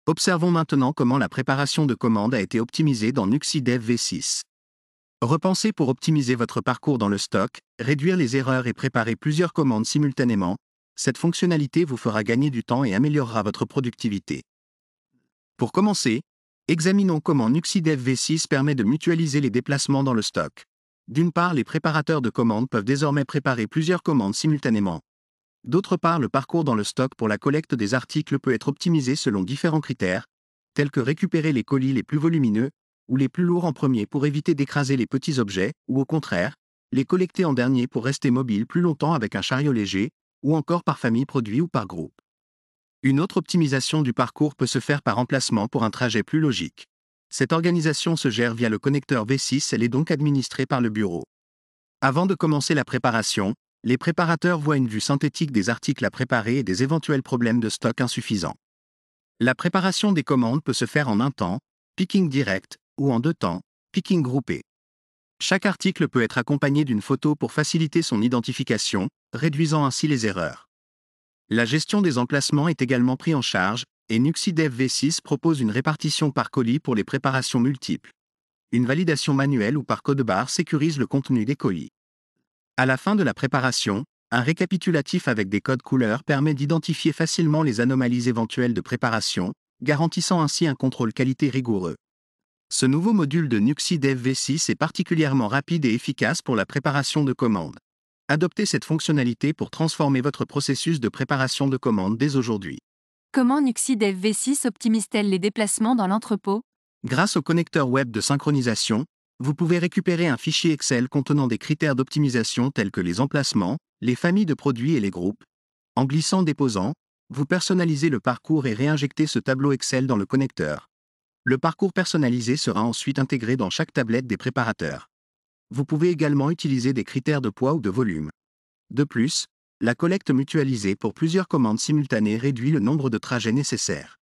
Observons maintenant comment la préparation de commandes a été optimisée dans Nuxidev V6. Repensez pour optimiser votre parcours dans le stock, réduire les erreurs et préparer plusieurs commandes simultanément. Cette fonctionnalité vous fera gagner du temps et améliorera votre productivité. Pour commencer, examinons comment Nuxidev V6 permet de mutualiser les déplacements dans le stock. D'une part, les préparateurs de commandes peuvent désormais préparer plusieurs commandes simultanément. D'autre part, le parcours dans le stock pour la collecte des articles peut être optimisé selon différents critères, tels que récupérer les colis les plus volumineux ou les plus lourds en premier pour éviter d'écraser les petits objets, ou au contraire, les collecter en dernier pour rester mobile plus longtemps avec un chariot léger, ou encore par famille produit ou par groupe. Une autre optimisation du parcours peut se faire par emplacement pour un trajet plus logique. Cette organisation se gère via le connecteur V6, elle est donc administrée par le bureau. Avant de commencer la préparation, les préparateurs voient une vue synthétique des articles à préparer et des éventuels problèmes de stock insuffisants. La préparation des commandes peut se faire en un temps, picking direct, ou en deux temps, picking groupé. Chaque article peut être accompagné d'une photo pour faciliter son identification, réduisant ainsi les erreurs. La gestion des emplacements est également prise en charge, et Nuxidev V6 propose une répartition par colis pour les préparations multiples. Une validation manuelle ou par code barre sécurise le contenu des colis. À la fin de la préparation, un récapitulatif avec des codes couleurs permet d'identifier facilement les anomalies éventuelles de préparation, garantissant ainsi un contrôle qualité rigoureux. Ce nouveau module de Nuxidev V6 est particulièrement rapide et efficace pour la préparation de commandes. Adoptez cette fonctionnalité pour transformer votre processus de préparation de commandes dès aujourd'hui. Comment Nuxidev V6 optimise-t-elle les déplacements dans l'entrepôt? Grâce au connecteur web de synchronisation, vous pouvez récupérer un fichier Excel contenant des critères d'optimisation tels que les emplacements, les familles de produits et les groupes. En glissant-déposant, vous personnalisez le parcours et réinjectez ce tableau Excel dans le connecteur. Le parcours personnalisé sera ensuite intégré dans chaque tablette des préparateurs. Vous pouvez également utiliser des critères de poids ou de volume. De plus, la collecte mutualisée pour plusieurs commandes simultanées réduit le nombre de trajets nécessaires.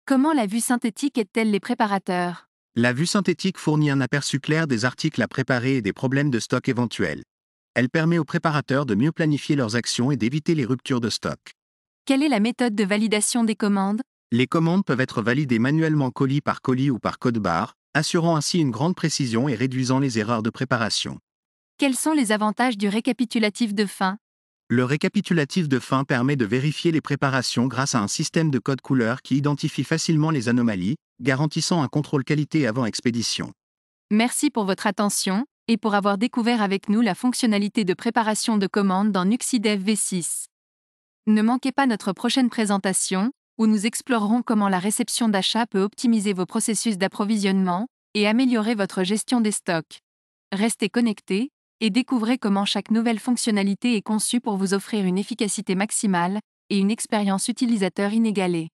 Comment la vue synthétique aide-t-elle les préparateurs? La vue synthétique fournit un aperçu clair des articles à préparer et des problèmes de stock éventuels. Elle permet aux préparateurs de mieux planifier leurs actions et d'éviter les ruptures de stock. Quelle est la méthode de validation des commandes? Les commandes peuvent être validées manuellement colis par colis ou par code barre, assurant ainsi une grande précision et réduisant les erreurs de préparation. Quels sont les avantages du récapitulatif de fin? Le récapitulatif de fin permet de vérifier les préparations grâce à un système de code couleur qui identifie facilement les anomalies, garantissant un contrôle qualité avant expédition. Merci pour votre attention, et pour avoir découvert avec nous la fonctionnalité de préparation de commandes dans Nuxidev V6. Ne manquez pas notre prochaine présentation, où nous explorerons comment la réception d'achat peut optimiser vos processus d'approvisionnement et améliorer votre gestion des stocks. Restez connectés et découvrez comment chaque nouvelle fonctionnalité est conçue pour vous offrir une efficacité maximale et une expérience utilisateur inégalée.